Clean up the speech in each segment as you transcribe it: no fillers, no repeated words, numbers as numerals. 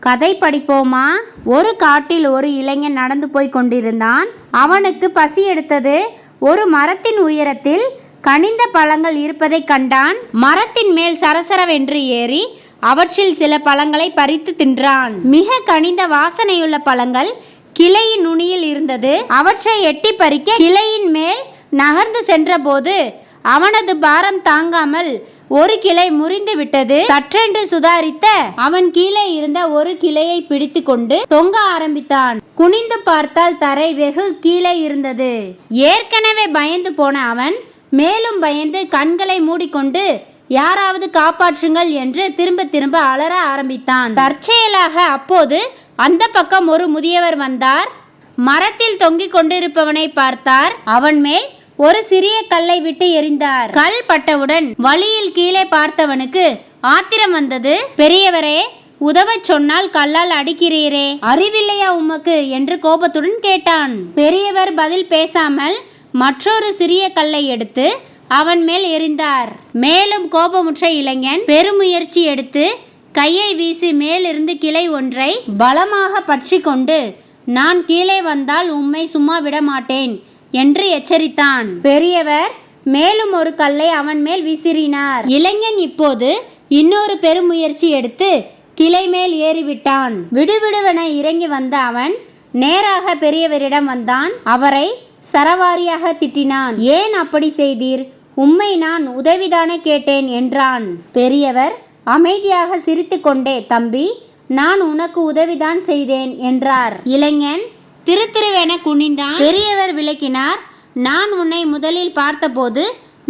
கதை படிப்போமா? ஒரு காட்டில் ஒரு இளைஞன் நடந்து போய் கொண்டிருந்தான். அவனுக்கு பசி எடுத்தது. ஒரு மரத்தின் உயரத்தில் கனிந்த பழங்கள் இருப்பதை கண்டான். மரத்தின் மேல் சரசரவென்று ஏறி அவற்றில் சில பழங்களை பறித்து தின்றான். மிக கனிந்த வாசனையுள்ள பழங்கள் கிளையின் நுனியில் இருந்தது. அவற்றை எட்டி பறிக்க கிளையின் மேல் நகர்ந்து சென்றபோது அவனது பாரம் தாங்காமல் ஒரு கிளை முறிந்து விட்டது. சற்றென்று சுதாரித்த அவன் கீழே இருந்த ஒரு கிளையை பிடித்து கொண்டு தொங்க ஆரம்பித்தான். குனிந்து பார்த்தால் தரை வெகு கீழே இருந்தது. ஏற்கனவே பயந்து போன அவன் மேலும் பயந்து கண்களை மூடிக்கொண்டு யாராவது காப்பாற்றுங்கள் என்று திரும்ப திரும்ப அலற ஆரம்பித்தான். தற்செயலாக அப்போது அந்த பக்கம் ஒரு முதியவர் வந்தார். மரத்தில் தொங்கிக் கொண்டிருப்பவனை பார்த்தார். அவன் மேல் ஒரு சிறிய கல்லை விட்டு எறிந்தார். கல் பட்டவுடன் வழியில் கீழே பார்த்தவனுக்கு ஆத்திரம் வந்தது. பெரியவரே, உதவச் சொன்னால் கல்லால் அடிக்கிறீரே, அறிவில்லையா உமக்கு என்று கோபத்துடன் கேட்டான். பெரியவர் பதில் பேசாமல் மற்றொரு சிறிய கல்லை எடுத்து அவன் மேல் எறிந்தார். மேலும் கோபமுற்ற இளைஞன் பெருமுயற்சி எடுத்து கையை வீசி மேலிருந்து கிளை ஒன்றை பலமாக பற்றி கொண்டு, நான் கீழே வந்தால் உம்மை சும்மா விட மாட்டேன் என்று எச்சரித்தான். பெரியவர் மேலும் ஒரு கல்லை அவன் மேல் விசிறினார். இளைஞன் இப்போது இன்னொரு பெருமுயற்சி எடுத்து கிளை மேல் ஏறிவிட்டான். விடுவிடுவென இறங்கி வந்த அவன் நேராக பெரியவரிடம் வந்தான். அவரை சரவாரியாக திட்டினான். ஏன் அப்படி செய்தீர்? உம்மை நான் உதவிதானே கேட்டேன் என்றான். பெரியவர் அமைதியாக சிரித்து கொண்டே, தம்பி, நான் உனக்கு உதவிதான் செய்தேன் என்றார். இளைஞன் திருத்திருவென குனிந்தான். பெரியவர் விளக்கினார். நான் உன்னை முதலில் பார்த்தபோது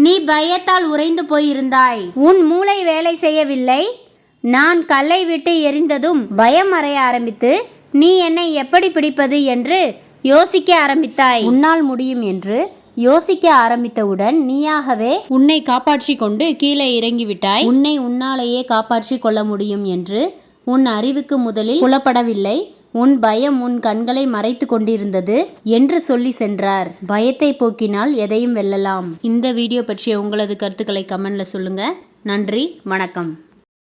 நீ பயத்தால் உறைந்து போயிருந்தாய். உன் மூளை வேலை செய்யவில்லை. நான் கல்லை விட்டு எறிந்ததும் பயம் அறைய ஆரம்பித்து நீ என்னை எப்படி பிடிப்பது என்று யோசிக்க ஆரம்பித்தாய். உன்னால் முடியும் என்று யோசிக்க ஆரம்பித்தவுடன் நீயாகவே உன்னை காப்பாற்றி கொண்டு கீழே இறங்கிவிட்டாய். உன்னை உன்னாலேயே காப்பாற்றி கொள்ள முடியும் என்று உன் அறிவுக்கு முதலில் புலப்படவில்லை. உன் பயம் உன் கண்களை மறைத்து கொண்டிருந்தது என்று சொல்லி சென்றார். பயத்தை போக்கினால் எதையும் வெல்லலாம். இந்த வீடியோ பற்றிய உங்களது கருத்துக்களை கமெண்ட்ல சொல்லுங்க. நன்றி, வணக்கம்.